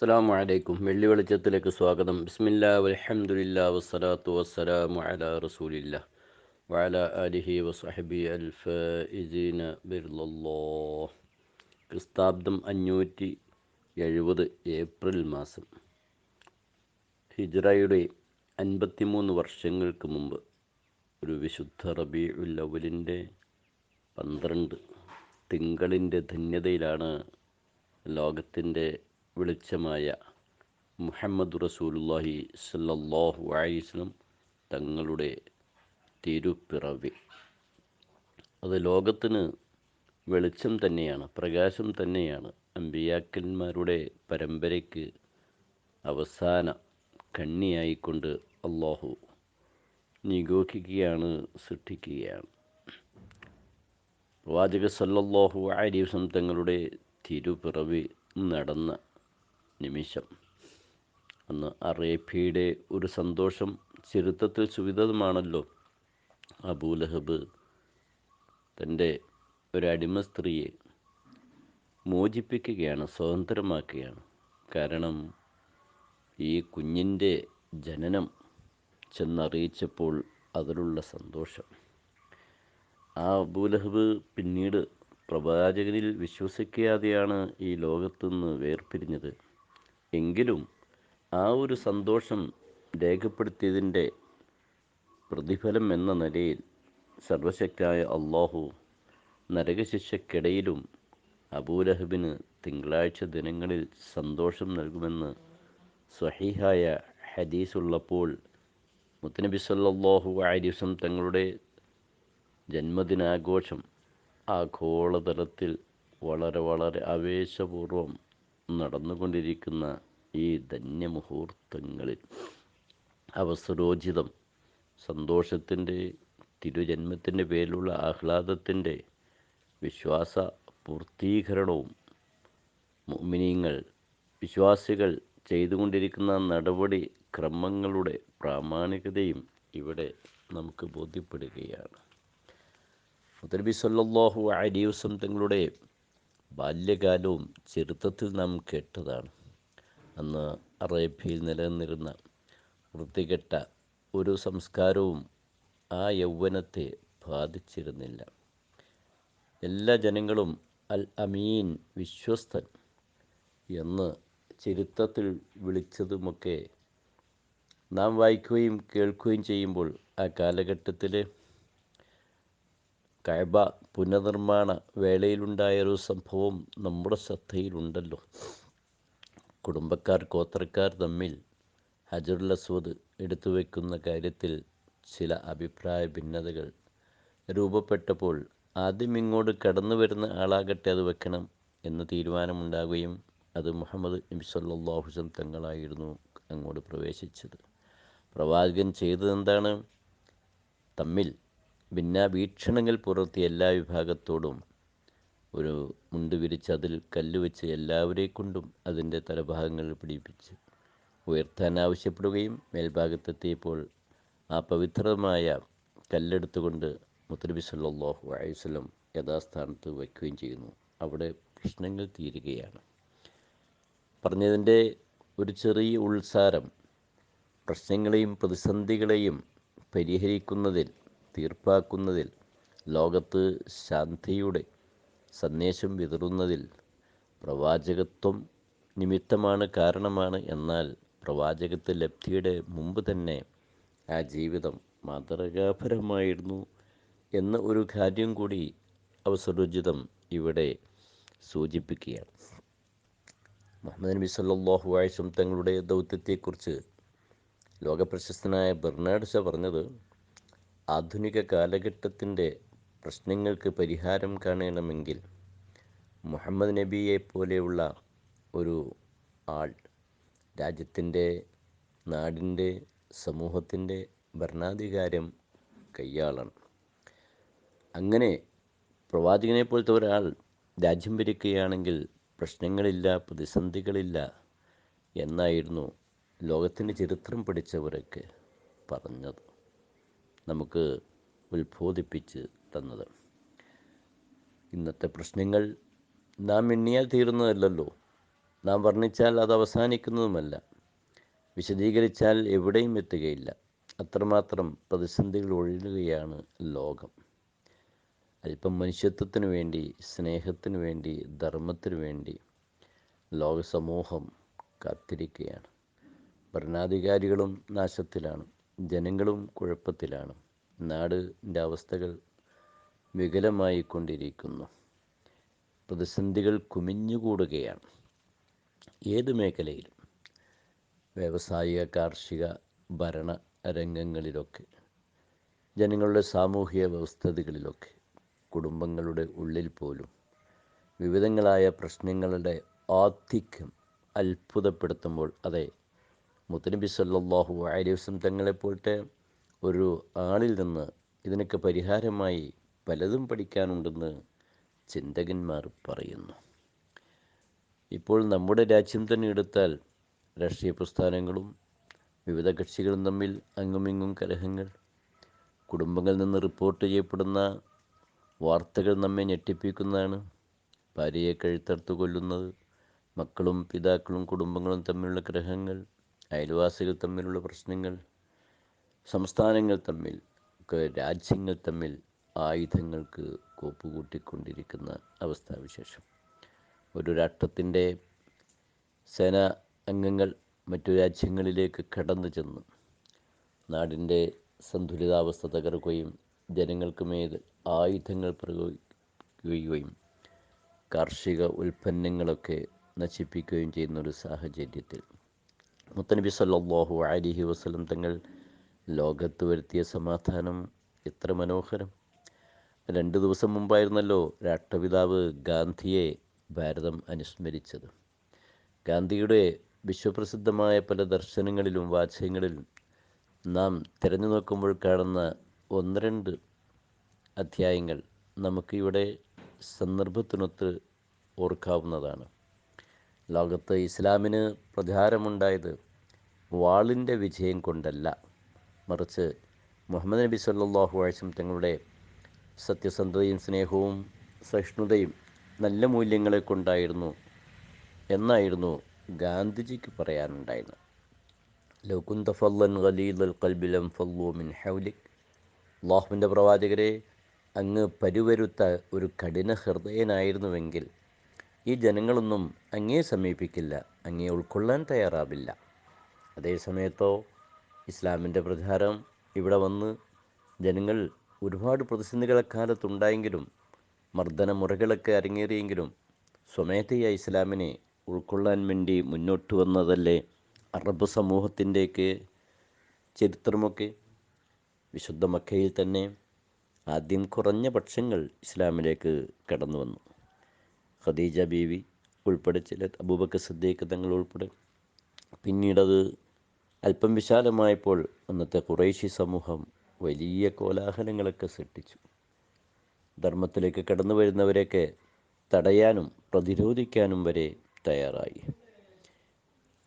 അസ്സലാമു അലൈക്കും. വെള്ളി വെളിച്ചത്തിലേക്ക് സ്വാഗതം. ബിസ്മില്ലാ വൽഹംദുലില്ലാ വസ്സലാത്തു വസ്സലാമു അലാ റസൂലില്ലാ വഅലാ ആലിഹി വസ്വഹ്ബി അൽഫായിസീന ബിർലല്ലാഹ്. ക്രിസ്താബ്ദം 570 ഏപ്രിൽ മാസം, ഹിജ്റയുടെ 53 വർഷങ്ങൾക്ക് മുമ്പ് ഒരു വിശുദ്ധ റബീഉൽ അവ്വലിൻ്റെ 12 തിങ്കളിൻ്റെ ധന്യതയിലാണ് ലോകത്തിൻ്റെ വെളിച്ചമായ മുഹമ്മദ് റസൂലുള്ളാഹി സ്വല്ലല്ലാഹു അലൈഹി വസല്ലം തങ്ങളുടെ തിരുപ്പിറവി. അത് ലോകത്തിന് വെളിച്ചം തന്നെയാണ്, പ്രകാശം തന്നെയാണ്. അമ്പിയാക്കന്മാരുടെ പരമ്പരയ്ക്ക് അവസാന കണ്ണിയായിക്കൊണ്ട് അള്ളാഹു നിയോഗിക്കുകയാണ്, സൃഷ്ടിക്കുകയാണ്. പ്രവാചക സല്ലല്ലാഹു അലൈഹി വസല്ലം തങ്ങളുടെ തിരുപ്പിറവി നടന്ന നിമിഷം, അന്ന് അറേബ്യയുടെ ഒരു സന്തോഷം ചരിത്രത്തിൽ സുവിദിതമാണല്ലോ. അബൂലഹബ് തൻ്റെ ഒരു അടിമ സ്ത്രീയെ മോചിപ്പിക്കുകയാണ്, സ്വതന്ത്രമാക്കുകയാണ്. കാരണം ഈ കുഞ്ഞിൻ്റെ ജനനം ചെന്നറിയിച്ചപ്പോൾ അതിലുള്ള സന്തോഷം. ആ അബൂലഹബ് പിന്നീട് പ്രവാചകനിൽ വിശ്വസിക്കാതെയാണ് ഈ ലോകത്തുനിന്ന് വേർപിരിഞ്ഞത്. എങ്കിലും ആ ഒരു സന്തോഷം രേഖപ്പെടുത്തിയതിൻ്റെ പ്രതിഫലം എന്ന നിലയിൽ സർവശക്തനായ അള്ളാഹു നരകശിക്ഷയ്ക്കിടയിലും അബൂലഹബിന് തിങ്കളാഴ്ച ദിനങ്ങളിൽ സന്തോഷം നൽകുമെന്ന് സ്വഹീഹായ ഹദീസുള്ളപ്പോൾ, മുത്തനബി സല്ലല്ലാഹു അലൈഹി വസല്ലം തങ്ങളുടെ ജന്മദിനാഘോഷം ആഗോളതലത്തിൽ വളരെ ആവേശപൂർവം നടന്നുകൊണ്ടിരിക്കുന്ന ഈ ധന്യമുഹൂർത്തങ്ങളിൽ അവസരോചിതം സന്തോഷത്തിൻ്റെ, തിരുജന്മത്തിൻ്റെ പേരിലുള്ള ആഹ്ലാദത്തിൻ്റെ വിശ്വാസ പൂർത്തീകരണവും മുഅ്മിനീങ്ങൾ, വിശ്വാസികൾ ചെയ്തുകൊണ്ടിരിക്കുന്ന നടപടി ക്രമങ്ങളുടെ പ്രാമാണികതയും ഇവിടെ നമുക്ക് ബോധ്യപ്പെടുകയാണ്. മുത്തനബി സല്ലല്ലാഹു അലൈഹി വസല്ലം തങ്ങളുടെ ബാല്യകാലവും ചരിത്രത്തിൽ നാം കേട്ടതാണ്. അന്ന് അറേബ്യയിൽ നിലനിന്നിരുന്ന വൃത്തികെട്ട ഒരു സംസ്കാരവും ആ യൗവനത്തെ ബാധിച്ചിരുന്നില്ല. എല്ലാ ജനങ്ങളും അൽ അമീൻ, വിശ്വസ്തൻ എന്ന് ചരിത്രത്തിൽ വിളിച്ചതുമൊക്കെ നാം വായിക്കുകയും കേൾക്കുകയും ചെയ്യുമ്പോൾ, ആ കാലഘട്ടത്തിൽ കഅബ പുനർനിർമ്മാണ വേളയിലുണ്ടായൊരു സംഭവം നമ്മുടെ ശ്രദ്ധയിലുണ്ടല്ലോ. കുടുംബക്കാർ, ഗോത്രക്കാർ തമ്മിൽ ഹജറുൽ അസ്വദ് എടുത്തു വയ്ക്കുന്ന കാര്യത്തിൽ ചില അഭിപ്രായ ഭിന്നതകൾ രൂപപ്പെട്ടപ്പോൾ, ആദ്യം ഇങ്ങോട്ട് കടന്നു വരുന്ന ആളാകട്ടെ അത് വെക്കണം എന്ന് തീരുമാനമുണ്ടാകുകയും അത് മുഹമ്മദ് നബി സല്ലല്ലാഹു അലൈഹി വസല്ലം തങ്ങളായിരുന്നു അങ്ങോട്ട് പ്രവേശിച്ചത്. പ്രവാചകൻ ചെയ്തതെന്താണ്? തമ്മിൽ ഭിന്നാവീക്ഷണങ്ങൾ പുലർത്തിയ എല്ലാ വിഭാഗത്തോടും ഒരു മുണ്ട് വിരിച്ച് അതിൽ കല്ല് വെച്ച് എല്ലാവരെ കൊണ്ടും അതിൻ്റെ തലഭാഗങ്ങൾ പിടിപ്പിച്ച് ഉയർത്താൻ ആവശ്യപ്പെടുകയും, മേൽഭാഗത്തെത്തിയപ്പോൾ ആ പവിത്രമായ കല്ലെടുത്തുകൊണ്ട് മുത്തനബി സല്ലല്ലാഹു അലൈഹി വസല്ലം യഥാസ്ഥാനത്ത് വയ്ക്കുകയും ചെയ്യുന്നു. അവിടെ പ്രശ്നങ്ങൾ തീരുകയാണ്. പറഞ്ഞതിൻ്റെ ഒരു ചെറിയ ഉൾസാരം, പ്രശ്നങ്ങളെയും പ്രതിസന്ധികളെയും പരിഹരിക്കുന്നതിൽ, തീർപ്പാക്കുന്നതിൽ, ലോകത്ത് ശാന്തിയുടെ സന്ദേശം വിതറുന്നതിൽ പ്രവാചകത്വം നിമിത്തമാണ്, കാരണമാണ്. എന്നാൽ പ്രവാചകത്വ ലബ്ധിയുടെ മുമ്പ് തന്നെ ആ ജീവിതം മാതൃകാപരമായിരുന്നു എന്ന ഒരു കാര്യം കൂടി അവസരോചിതം ഇവിടെ സൂചിപ്പിക്കുകയാണ്. മുഹമ്മദ് നബി സല്ലല്ലാഹു അലൈഹി വസല്ലം തങ്ങളുടെ ദൗത്യത്തെക്കുറിച്ച് ലോകപ്രശസ്തനായ ബെർണാഡ് ഷാ പറഞ്ഞത്, ആധുനിക കാലഘട്ടത്തിൻ്റെ പ്രശ്നങ്ങൾക്ക് പരിഹാരം കാണണമെങ്കിൽ മുഹമ്മദ് നബിയെ പോലെയുള്ള ഒരു ആൾ രാജ്യത്തിൻ്റെ, നാടിൻ്റെ, സമൂഹത്തിൻ്റെ ഭരണാധികാരം കൈയാളണം. അങ്ങനെ പ്രവാചകനെ പോലത്തെ ഒരാൾ രാജ്യം ഭരിക്കുകയാണെങ്കിൽ പ്രശ്നങ്ങളില്ല, പ്രതിസന്ധികളില്ല എന്നായിരുന്നു ലോകത്തിൻ്റെ ചരിത്രം പഠിച്ചവരൊക്കെ പറഞ്ഞത്, നമുക്ക് ഉത്ബോധിപ്പിച്ച് തന്നത്. ഇന്നത്തെ പ്രശ്നങ്ങൾ നാം എണ്ണിയാൽ തീരുന്നതല്ലല്ലോ. നാം വർണ്ണിച്ചാൽ അത് അവസാനിക്കുന്നതുമല്ല, വിശദീകരിച്ചാൽ എവിടെയും എത്തുകയില്ല. അത്രമാത്രം പ്രതിസന്ധികൾ ഒഴുകുകയാണ് ലോകം. അല്പം മനുഷ്യത്വത്തിനു വേണ്ടി, സ്നേഹത്തിനു വേണ്ടി, ധർമ്മത്തിനു വേണ്ടി ലോകസമൂഹം കാത്തിരിക്കുകയാണ്. ഭരണാധികാരികളും നാശത്തിലാണ്, ജനങ്ങളും കുഴപ്പത്തിലാണ്. നാടിൻ്റെ അവസ്ഥകൾ വികലമായി കൊണ്ടിരിക്കുന്നു. പ്രതിസന്ധികൾ കുമിഞ്ഞുകൂടുകയാണ്. ഏത് മേഖലയിലും, വ്യാവസായിക, കാർഷിക, ഭരണ രംഗങ്ങളിലൊക്കെ, ജനങ്ങളുടെ സാമൂഹിക വ്യവസ്ഥിതികളിലൊക്കെ, കുടുംബങ്ങളുടെ ഉള്ളിൽ പോലും വിവിധങ്ങളായ പ്രശ്നങ്ങളുടെ ആധിക്യം അത്ഭുതപ്പെടുത്തുമ്പോൾ, അതെ, മുത്തനബി സല്ലല്ലാഹു അലൈഹി വസല്ലം തങ്ങളെപ്പോലത്തെ ഒരു ആളിൽ നിന്ന് ഇതിനൊക്കെ പരിഹാരമായി പലതും പഠിക്കാനുണ്ടെന്ന് ചിന്തകന്മാർ പറയുന്നു. ഇപ്പോൾ നമ്മുടെ രാജ്യം തന്നെ എടുത്താൽ, രാഷ്ട്രീയ പ്രസ്ഥാനങ്ങളും വിവിധ കക്ഷികളും തമ്മിൽ അങ്ങുമിങ്ങും കലഹങ്ങൾ, കുടുംബങ്ങളിൽ നിന്ന് റിപ്പോർട്ട് ചെയ്യപ്പെടുന്ന വാർത്തകൾ നമ്മെ ഞെട്ടിപ്പിക്കുന്നതാണ്. ഭാര്യയെ കഴുത്തറുത്ത് കൊല്ലുന്നത്, മക്കളും പിതാക്കളും കുടുംബങ്ങളും തമ്മിലുള്ള കലഹങ്ങൾ, അയൽവാസികൾ തമ്മിലുള്ള പ്രശ്നങ്ങൾ, സംസ്ഥാനങ്ങൾ തമ്മിൽ, രാജ്യങ്ങൾ തമ്മിൽ ആയുധങ്ങൾക്ക് കോപ്പുകൂട്ടിക്കൊണ്ടിരിക്കുന്ന അവസ്ഥാവിശേഷം. ഒരു രാഷ്ട്രത്തിൻ്റെ സേനാ അംഗങ്ങൾ മറ്റു രാജ്യങ്ങളിലേക്ക് കടന്നു ചെന്ന് നാടിൻ്റെ സന്തുലിതാവസ്ഥ തകർക്കുകയും ജനങ്ങൾക്ക് മേൽ ആയുധങ്ങൾ പ്രയോഗിക്കുകയും കാർഷിക ഉൽപ്പന്നങ്ങളൊക്കെ നശിപ്പിക്കുകയും ചെയ്യുന്നൊരു സാഹചര്യത്തിൽ മുത്തനബി സല്ലല്ലാഹു അലൈഹി വസല്ലം തങ്ങൾ ലോകത്ത് വരുത്തിയ സമാധാനം എത്ര മനോഹരം. 2 ദിവസം മുമ്പായിരുന്നല്ലോ രാഷ്ട്രപിതാവ് ഗാന്ധിയെ ഭാരതം അനുസ്മരിച്ചത്. ഗാന്ധിയുടെ വിശ്വപ്രസിദ്ധമായ പല ദർശനങ്ങളിലും വാചകങ്ങളിലും നാം തിരഞ്ഞു നോക്കുമ്പോൾ കാണുന്ന 1-2 അധ്യായങ്ങൾ നമുക്കിവിടെ സന്ദർഭത്തിനൊത്ത് ഓർക്കാവുന്നതാണ്. ലോകത്ത് ഇസ്ലാമിന് പ്രചാരമുണ്ടായത് വാളിൻ്റെ വിജയം കൊണ്ടല്ല, മറിച്ച് മുഹമ്മദ് നബി സല്ലല്ലാഹു അലൈഹി വസല്ലം തങ്ങളുടെ സത്യസന്ധതയും സ്നേഹവും സഹിഷ്ണുതയും നല്ല മൂല്യങ്ങളെ കൊണ്ടായിരുന്നു എന്നായിരുന്നു ഗാന്ധിജിക്ക് പറയാനുണ്ടായിരുന്നത്. ലൗ കുന്ത ഫള്ളൻ ഗലീദൽ ഖൽബി ലം ഫള്ളൂ മിൻ ഹൗലിക്. അല്ലാഹുവിൻ്റെ പ്രവാചകരെ, അങ്ങ് പരുവരുത്ത ഒരു കഠിന ഹൃദയനായിരുന്നുവെങ്കിൽ ഈ ജനങ്ങളൊന്നും അങ്ങയെ സമീപിക്കില്ല, അങ്ങയെ ഉൾക്കൊള്ളാൻ തയ്യാറാവില്ല. അതേസമയത്തോ ഇസ്ലാമിൻ്റെ പ്രചാരം ഇവിടെ വന്ന് ജനങ്ങൾ ഒരുപാട് പ്രതിസന്ധികൾ കാലത്തുണ്ടായെങ്കിലും, മർദ്ദനമുറകളൊക്കെ അരങ്ങേറിയെങ്കിലും സ്വമേധയാ ഇസ്ലാമിനെ ഉൾക്കൊള്ളാൻ വേണ്ടി മുന്നോട്ട് വന്നതല്ലേ അറബ് സമൂഹത്തിൻ്റെയൊക്കെ ചരിത്രമൊക്കെ. വിശുദ്ധ മക്കയിൽ തന്നെ ആദ്യം കുറഞ്ഞ പക്ഷങ്ങൾ ഇസ്ലാമിലേക്ക് കടന്നു വന്നു. ഖദീജ ബീവി ഉൾപ്പെടെ ചില, അബൂബക്കർ സിദ്ദീഖ് തങ്ങൾ ഉൾപ്പെടെ. പിന്നീടത് അല്പം വിശാലമായപ്പോൾ അന്നത്തെ ഖുറൈശി സമൂഹം വലിയ കോലാഹലങ്ങളൊക്കെ സൃഷ്ടിച്ചു. ധർമ്മത്തിലേക്ക് കടന്നു വരുന്നവരെയൊക്കെ തടയാനും പ്രതിരോധിക്കാനും വരെ തയ്യാറായി.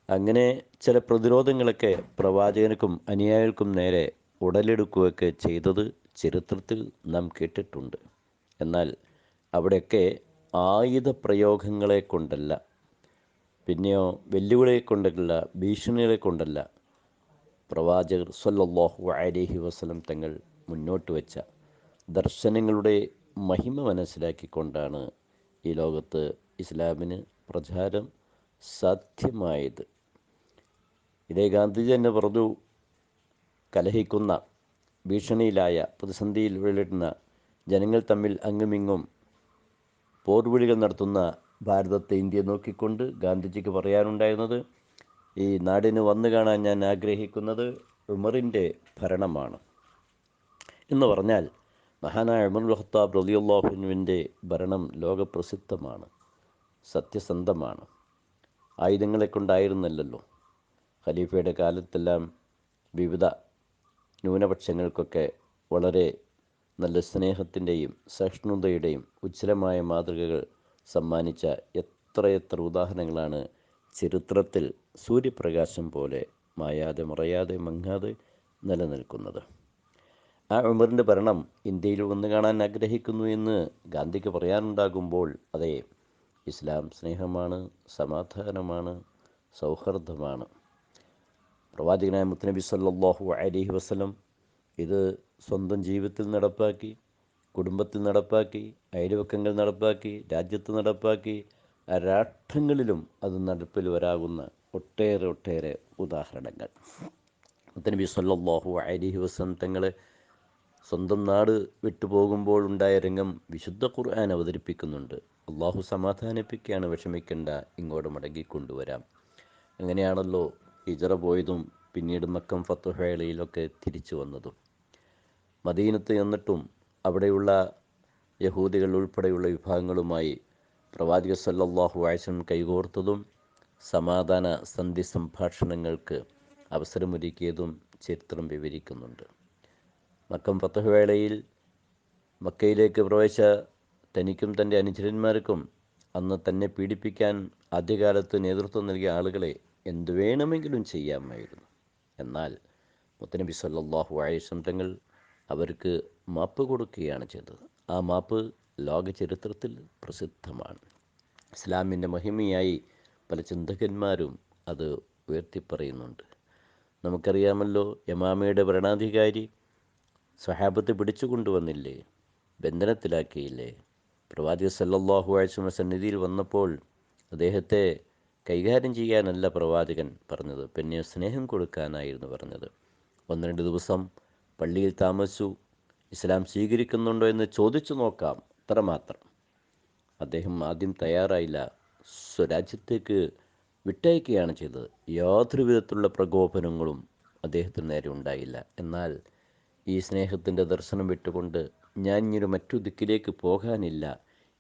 അങ്ങനെ ചില പ്രതിരോധങ്ങളൊക്കെ പ്രവാചകർക്കും അനുയായികൾക്കും നേരെ ഉടലെടുക്കുകയൊക്കെ ചെയ്തത് ചരിത്രത്തിൽ നാം കേട്ടിട്ടുണ്ട്. എന്നാൽ അവിടെയൊക്കെ ആയുധ പ്രയോഗങ്ങളെ കൊണ്ടല്ല, പിന്നെയോ വെല്ലുവിളിയെ കൊണ്ടല്ല, ഭീഷണികളെ കൊണ്ടല്ല, പ്രവാചകർ സ്വല്ലല്ലാഹു അലൈഹി വസല്ലം തങ്ങൾ മുന്നോട്ട് വെച്ച ദർശനങ്ങളുടെ മഹിമ മനസ്സിലാക്കിക്കൊണ്ടാണ് ഈ ലോകത്ത് ഇസ്ലാമിന് പ്രചാരം സാധ്യമായത്. ഇതേ ഗാന്ധിജി തന്നെ പറഞ്ഞു, കലഹിക്കുന്ന, ഭീഷണിയിലായ, പ്രതിസന്ധിയിൽ വീഴുന്ന ജനങ്ങൾ തമ്മിൽ അങ്ങുമിങ്ങും പോർവിളികൾ നടത്തുന്ന ഭാരതത്തെ, ഇന്ത്യയെ നോക്കിക്കൊണ്ട് ഗാന്ധിജിക്ക് പറയാനുണ്ടായിരുന്നത്, ഈ നാടിന് വന്നു കാണാൻ ഞാൻ ആഗ്രഹിക്കുന്നത് ഉമറിൻ്റെ ഭരണമാണ് എന്ന് പറഞ്ഞാൽ, മഹാനായ ഉമർ ഇബ്നുൽ ഖത്താബ് റളിയല്ലാഹു അൻഹുവിൻ്റെ ഭരണം ലോകപ്രസിദ്ധമാണ്, സത്യസന്ധമാണ്. ആയുധങ്ങളെ കൊണ്ടായിരുന്നല്ലോ. ഖലീഫയുടെ കാലത്തെല്ലാം വിവിധ ന്യൂനപക്ഷങ്ങൾക്കൊക്കെ വളരെ നല്ല സ്നേഹത്തിൻ്റെയും സഹിഷ്ണുതയുടെയും ഉജ്ജ്വലമായ മാതൃകകൾ സമ്മാനിച്ച എത്രയെത്ര ഉദാഹരണങ്ങളാണ് ചരിത്രത്തിൽ സൂര്യപ്രകാശം പോലെ മായാതെ മറയാതെ മങ്ങാതെ നിലനിൽക്കുന്നത്. ആ ഉമറിൻ്റെ ഭരണം ഇന്ത്യയിൽ വന്നു കാണാൻ ആഗ്രഹിക്കുന്നു എന്ന് ഗാന്ധിക്ക് പറയാനുണ്ടാകുമ്പോൾ, അതെ, ഇസ്ലാം സ്നേഹമാണ്, സമാധാനമാണ്, സൗഹാർദ്ദമാണ്. പ്രവാചകനായ മുത്തുനബി സല്ലല്ലാഹു അലൈഹി വസല്ലം ഇത് സ്വന്തം ജീവിതത്തിൽ നടപ്പാക്കി, കുടുംബത്തിൽ നടപ്പാക്കി, അയൽവക്കങ്ങൾ നടപ്പാക്കി, രാജ്യത്ത് നടപ്പാക്കി, രാഷ്ട്രങ്ങളിലും അത് നടപ്പിൽ വരാകുന്ന ഒട്ടേറെ ഉദാഹരണങ്ങൾ. മുത്തുനബി സല്ലല്ലാഹു അലൈഹി വസല്ലം തങ്ങൾ സ്വന്തം നാട് വിട്ടുപോകുമ്പോഴുണ്ടായ രംഗം വിശുദ്ധ ഖുർആൻ അവതരിപ്പിക്കുന്നുണ്ട്. അള്ളാഹു സമാധാനിപ്പിക്കുകയാണ്, വിഷമിക്കേണ്ട, ഇങ്ങോട്ട് മടങ്ങിക്കൊണ്ടുവരാം. അങ്ങനെയാണല്ലോ ഹിജറ പോയതും പിന്നീട് മക്കം ഫത്ഹ് വേളയിലൊക്കെ തിരിച്ചു വന്നതും. മദീനത്ത് എന്നിട്ടും അവിടെയുള്ള യഹൂദികൾ ഉൾപ്പെടെയുള്ള വിഭാഗങ്ങളുമായി പ്രവാചക സല്ലല്ലാഹു അലൈഹി വസല്ലം കൈകോർത്തതും സമാധാന സന്ധി സംഭാഷണങ്ങൾക്ക് അവസരമൊരുക്കിയതും ചരിത്രം വിവരിക്കുന്നുണ്ട്. മക്കം ഫത്ഹ് വേളയിൽ മക്കയിലേക്ക് പ്രവേശിച്ച തനിക്കും തൻ്റെ അനുചരന്മാർക്കും അന്ന് തന്നെ പീഡിപ്പിക്കാൻ ആദ്യകാലത്ത് നേതൃത്വം നൽകിയ ആളുകളെ എന്തു വേണമെങ്കിലും ചെയ്യാമായിരുന്നു. എന്നാൽ മുത്തുനബി സല്ലല്ലാഹു അലൈഹി വസല്ലം തങ്ങൾ അവർക്ക് മാപ്പ് കൊടുക്കുകയാണ് ചെയ്തത്. ആ മാപ്പ് ലോക ചരിത്രത്തിൽ പ്രസിദ്ധമാണ്. ഇസ്ലാമിൻ്റെ മഹിമയായി പല ചിന്തകന്മാരും അത് ഉയർത്തിപ്പറയുന്നുണ്ട്. നമുക്കറിയാമല്ലോ, യമാമയുടെ ഭരണാധികാരി സ്വഹാബത്ത് പിടിച്ചു കൊണ്ടുവന്നില്ലേ, ബന്ധനത്തിലാക്കിയില്ലേ. പ്രവാചക സല്ലല്ലാഹു അലൈഹി വസല്ലം സന്നിധിയിൽ വന്നപ്പോൾ അദ്ദേഹത്തെ കൈകാര്യം ചെയ്യാനല്ല പ്രവാചകൻ പറഞ്ഞത്, പിന്നെ സ്നേഹം കൊടുക്കാനായിരുന്നു പറഞ്ഞത്. 1-2 ദിവസം പള്ളിയിൽ താമസിച്ചു, ഇസ്ലാം സ്വീകരിക്കുന്നുണ്ടോ എന്ന് ചോദിച്ചു നോക്കാം, അത്രമാത്രം. അദ്ദേഹം ആദ്യം തയ്യാറായില്ല, സ്വരാജ്യത്തേക്ക് വിട്ടയക്കുകയാണ് ചെയ്തത്. യാതൊരു വിധത്തിലുള്ള പ്രകോപനങ്ങളും അദ്ദേഹത്തിന് നേരെ ഉണ്ടായില്ല. എന്നാൽ ഈ സ്നേഹത്തിൻ്റെ ദർശനം വിട്ടുകൊണ്ട് ഞാൻ ഇനിയൊരു മറ്റു ദിക്കിലേക്ക് പോകാനില്ല,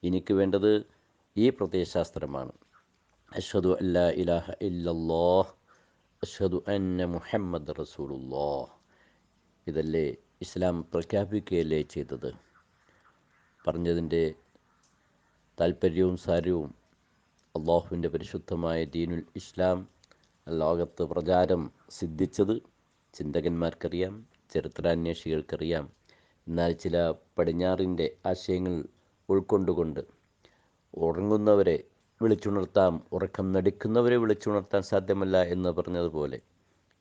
എനിക്ക് വേണ്ടത് ഈ പ്രത്യയശാസ്ത്രമാണ്. അഷ്ഹദു അല്ലാ ഇലാഹ ഇല്ലല്ലാഹ് അഷ്ഹദു അന്ന മുഹമ്മദ് റസൂലുള്ളാഹ്. ഇതല്ലേ ഇസ്ലാം പ്രഖ്യാപിക്കുകയല്ലേ ചെയ്തത്. പറഞ്ഞതിൻ്റെ താല്പര്യവും സാരവും അള്ളാഹുവിൻ്റെ പരിശുദ്ധമായ ദീനുൽ ഇസ്ലാം ലോകത്ത് പ്രചാരം സിദ്ധിച്ചത് ചിന്തകന്മാർക്കറിയാം, ചരിത്രാന്വേഷികൾക്കറിയാം. എന്നാൽ ചില പടിഞ്ഞാറിൻ്റെ ആശയങ്ങൾ ഉൾക്കൊണ്ടുകൊണ്ട് ഉറങ്ങുന്നവരെ വിളിച്ചുണർത്താം, ഉറക്കം നടിക്കുന്നവരെ വിളിച്ചുണർത്താൻ സാധ്യമല്ല എന്ന് പറഞ്ഞതുപോലെ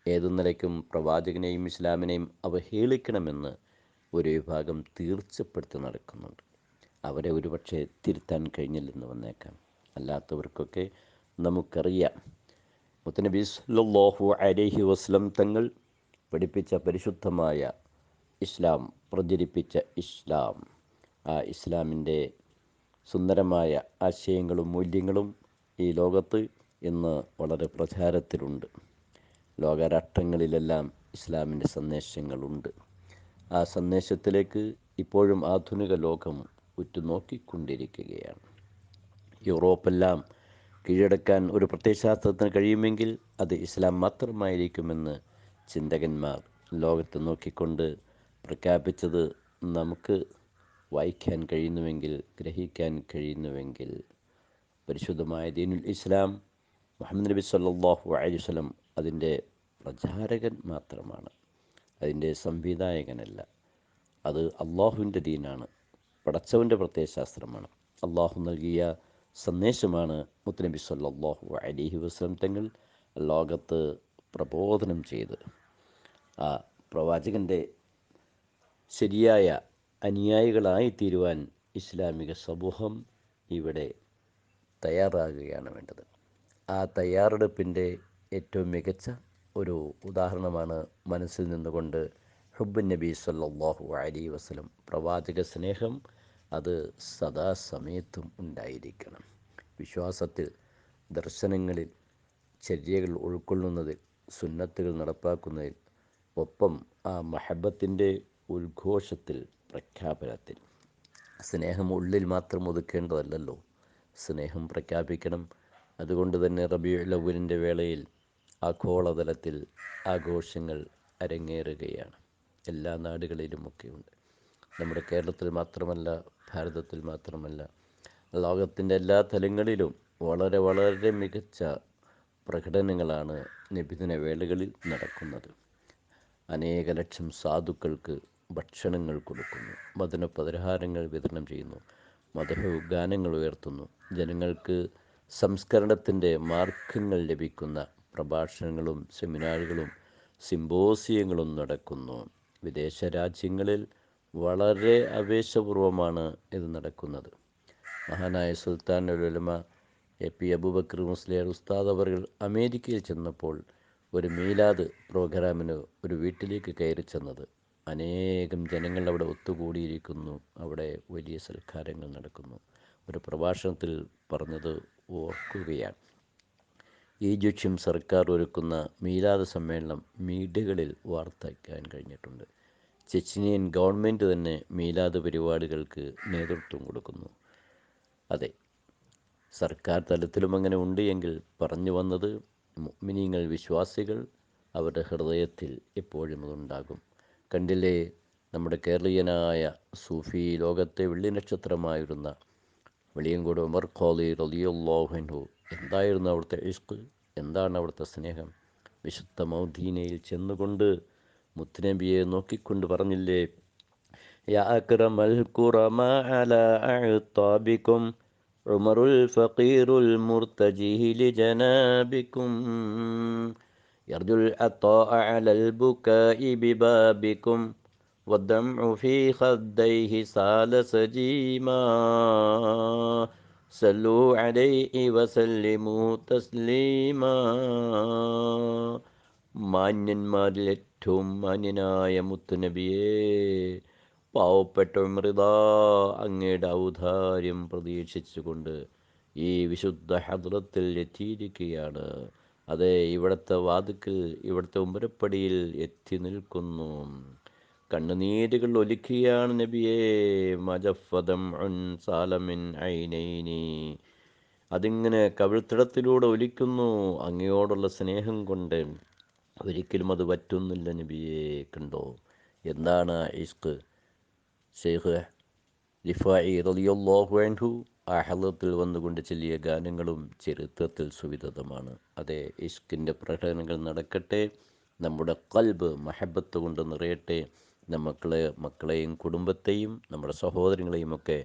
ഏതു നിലയ്ക്കും പ്രവാചകനെയും ഇസ്ലാമിനെയും അവഹേളിക്കണമെന്ന് ഒരു വിഭാഗം തീർച്ചപ്പെടുത്തി നടക്കുന്നുണ്ട്. അവരെ ഒരുപക്ഷെ തിരുത്താൻ കഴിഞ്ഞില്ലെന്ന് വന്നേക്കാം. അല്ലാത്തവർക്കൊക്കെ നമുക്കറിയാം, മുത്തുനബി സല്ലല്ലാഹു അലൈഹി വസല്ലം തങ്ങൾ പഠിപ്പിച്ച പരിശുദ്ധമായ ഇസ്ലാം, പ്രചരിപ്പിച്ച ഇസ്ലാം, ആ ഇസ്ലാമിൻ്റെ സുന്ദരമായ ആശയങ്ങളും മൂല്യങ്ങളും ഈ ലോകത്ത് ഇന്ന് വളരെ പ്രചാരത്തിലുണ്ട്. ലോകരാഷ്ട്രങ്ങളിലെല്ലാം ഇസ്ലാമിൻ്റെ സന്ദേശങ്ങളുണ്ട്. ആ സന്ദേശത്തിലേക്ക് ഇപ്പോഴും ആധുനിക ലോകം ഉറ്റുനോക്കിക്കൊണ്ടിരിക്കുകയാണ്. യൂറോപ്പെല്ലാം കീഴടക്കാൻ ഒരു പ്രത്യയശാസ്ത്രത്തിന് കഴിയുമെങ്കിൽ അത് ഇസ്ലാം മാത്രമായിരിക്കുമെന്ന് ചിന്തകന്മാർ ലോകത്ത് നോക്കിക്കൊണ്ട് പ്രഖ്യാപിച്ചത് നമുക്ക് വായിക്കാൻ കഴിയുന്നുവെങ്കിൽ, ഗ്രഹിക്കാൻ കഴിയുന്നുവെങ്കിൽ, പരിശുദ്ധമായ ദീനുൽ ഇസ്ലാം മുഹമ്മദ് നബി സല്ലല്ലാഹു അലൈഹി വസല്ലം അതിൻ്റെ പ്രചാരകൻ മാത്രമാണ്, അതിൻ്റെ സംവിധായകനല്ല. അത് അള്ളാഹുവിൻ്റെ ദീനാണ്, പടച്ചവൻ്റെ പ്രത്യയശാസ്ത്രമാണ്, അള്ളാഹു നൽകിയ സന്ദേശമാണ് മുത്തുനബി സല്ലല്ലാഹു അലൈഹി വസല്ലം തങ്ങൾ ലോകത്ത് പ്രബോധനം ചെയ്ത്. ആ പ്രവാചകൻ്റെ ശരിയായ അനുയായികളായി തീരുവാൻ ഇസ്ലാമിക സമൂഹം ഇവിടെ തയ്യാറാകുകയാണ് വേണ്ടത്. ആ തയ്യാറെടുപ്പിൻ്റെ ഏറ്റവും മികച്ച ഒരു ഉദാഹരണമാണ് മനസ്സിൽ നിന്നുകൊണ്ട് ഹുബ്ബുൻ നബി സല്ലല്ലാഹു അലൈഹി വസല്ലം, പ്രവാചക സ്നേഹം അത് സദാസമയത്തും ഉണ്ടായിരിക്കണം. വിശ്വാസത്തിൽ, ദർശനങ്ങളിൽ, ചര്യകൾ ഉൾക്കൊള്ളുന്നതിൽ, സുന്നത്തുകൾ നടപ്പാക്കുന്നതിൽ, ഒപ്പം ആ മഹബത്തിൻ്റെ ഉദ്ഘോഷത്തിൽ, പ്രഖ്യാപനത്തിൽ. സ്നേഹം ഉള്ളിൽ മാത്രം ഒതുക്കേണ്ടതല്ലല്ലോ, സ്നേഹം പ്രഖ്യാപിക്കണം. അതുകൊണ്ട് തന്നെ റബീഉൽ അവ്വലിൻ്റെ വേളയിൽ ആഗോളതലത്തിൽ ആഘോഷങ്ങൾ അരങ്ങേറുകയാണ്. എല്ലാ നാടുകളിലുമൊക്കെയുണ്ട്. നമ്മുടെ കേരളത്തിൽ മാത്രമല്ല, ഭാരതത്തിൽ മാത്രമല്ല, ലോകത്തിൻ്റെ എല്ലാ തലങ്ങളിലും വളരെ മികച്ച പ്രകടനങ്ങളാണ് നബിദിന വേളകളിൽ നടക്കുന്നത്. അനേക ലക്ഷം സാധുക്കൾക്ക് ഭക്ഷണങ്ങൾ കൊടുക്കുന്നു, മദനപലഹാരങ്ങൾ വിതരണം ചെയ്യുന്നു, മദഹ് ഗാനങ്ങൾ ഉയർത്തുന്നു, ജനങ്ങൾക്ക് സംസ്കരണത്തിൻ്റെ മാർഗങ്ങൾ ലഭിക്കുന്ന പ്രഭാഷണങ്ങളും സെമിനാറുകളും സിമ്പോസിയങ്ങളും നടക്കുന്നു. വിദേശ രാജ്യങ്ങളിൽ വളരെ ആവേശപൂർവമാണ് ഇത് നടക്കുന്നത്. മഹാനായ സുൽത്താനുൽ ഉലമ എ.പി. അബൂബക്കർ മുസ്ലിയാർ ഉസ്താദ് അവർ അമേരിക്കയിൽ ചെന്നപ്പോൾ ഒരു മീലാദ് പ്രോഗ്രാമിന് ഒരു വീട്ടിലേക്ക് കയറി ചെന്നത്. അനേകം ജനങ്ങൾ അവിടെ ഒത്തുകൂടിയിരിക്കുന്നു. അവിടെ വലിയ സൽക്കാരങ്ങൾ നടക്കുന്നു. ഒരു പ്രഭാഷണത്തിൽ പറഞ്ഞത് ഓർക്കുകയാണ്. ഈജിപ്ഷ്യൻ സർക്കാർ ഒരുക്കുന്ന മീലാദ് സമ്മേളനം മീഡിയകളിൽ വാർത്തയ്ക്കാൻ കഴിഞ്ഞിട്ടുണ്ട്. ചെച്നിയൻ ഗവൺമെൻറ് തന്നെ മീലാദ് പരിപാടികൾക്ക് നേതൃത്വം കൊടുക്കുന്നു. അതെ, സർക്കാർ തലത്തിലും അങ്ങനെ ഉണ്ട് എങ്കിൽ പറഞ്ഞു വന്നത് മുഅ്മിനീങ്ങൾ വിശ്വാസികൾ അവരുടെ ഹൃദയത്തിൽ എപ്പോഴും അതുണ്ടാകും. കണ്ടില്ലേ, നമ്മുടെ കേരളീയനായ സൂഫി ലോകത്തെ വെള്ളി നക്ഷത്രമായിരുന്ന വെളിയങ്കോട് ഉമർ ഖാദി റളിയല്ലാഹു അൻഹു, എന്തായിരുന്നു അവിടുത്തെ ഇഷ്ക്, എന്താണ് അവിടുത്തെ സ്നേഹം. വിശുദ്ധ മദീനയിൽ ചെന്നുകൊണ്ട് മുത്തുനബിയെ നോക്കിക്കൊണ്ട് പറഞ്ഞില്ലേ, യാ അക്രമൽ ഖുറമാ അലാ അഅ്താബിക്കും ഉമറുൽ ഫഖീറുൽ മുർതജി ലിജനാബിക്കും യർജുൽ അത്താഅ അലൽ ബുകാഇ ബിബാബിക്കും വദ്ദംഉ ഫീ ഖദ്ദൈഹി സാല സജീമാ സല്ലു അലൈഹി വസല്ലിമു തസ്ലീമാ. മാന്യന്മാരിൽ ഏറ്റവും മാന്യനായ മുത്തുനബിയേ, പാവപ്പെട്ട ഉമറിദാ അങ്ങയുടെ ഔദാര്യം പ്രതീക്ഷിച്ചുകൊണ്ട് ഈ വിശുദ്ധ ഹദ്റത്തിൽ എത്തിയിരിക്കുകയാണ്. അതെ, ഇവിടുത്തെ വാതിക്കൽ, ഇവിടുത്തെ ഉമ്മരപ്പടിയിൽ എത്തി നിൽക്കുന്നു. കണ്ണുനീരുകൾ ഒലിക്കുകയാണ് നബിയേ. മജഫദം ഉൻ സാലമിൻ ഐനൈനി, അതിങ്ങനെ കവിൾത്തടത്തിലൂടെ ഒലിക്കുന്നു അങ്ങയോടുള്ള സ്നേഹം കൊണ്ട്. ഒരിക്കലും അത് പറ്റുന്നില്ല നബിയെ. കണ്ടോ എന്താണ് ഇഷ്ക്. ഷെയ്ഖ് റിഫായി റളിയല്ലാഹു അൻഹു ആ ഹളത്തിൽ വന്നുകൊണ്ട് ചൊല്ലിയ ഗാനങ്ങളും ചരിത്രത്തിൽ സുവിദിതമാണ്. അതേ, ഇഷ്കിൻ്റെ പ്രകടനങ്ങൾ നടക്കട്ടെ. നമ്മുടെ ഖൽബ് മഹബത്ത് കൊണ്ട് നിറയട്ടെ. മക്കളെയും കുടുംബത്തെയും നമ്മുടെ സഹോദരങ്ങളെയും ഒക്കെ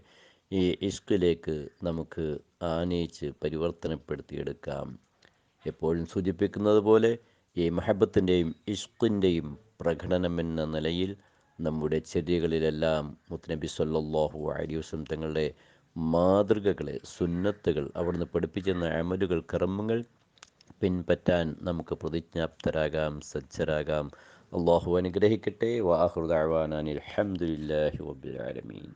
ഈ ഇഷ്കിലേക്ക് നമുക്ക് ആനയിച്ച് പരിവർത്തനപ്പെടുത്തിയെടുക്കാം. എപ്പോഴും സൂചിപ്പിക്കുന്നത് പോലെ ഈ മഹബത്തിൻ്റെയും ഇഷ്കിൻ്റെയും പ്രകടനം എന്ന നിലയിൽ നമ്മുടെ ചര്യകളിലെല്ലാം മുത്തുനബി സ്വല്ലല്ലാഹു അലൈഹി വസല്ലം തങ്ങളുടെ മാതൃകകളെ, സുന്നത്തുകൾ, അവിടുന്ന് പഠിപ്പിച്ചെന്ന അമലുകൾ, കർമ്മങ്ങൾ പിൻപറ്റാൻ നമുക്ക് പ്രതിജ്ഞാപ്തരാകാം, സജ്ജരാകാം. അള്ളാഹു അനുഗ്രഹിക്കട്ടെ. വആഖിറു ദഅ്വാനാ അനിൽ ഹംദുലില്ലാഹി റബ്ബിൽ ആലമീൻ.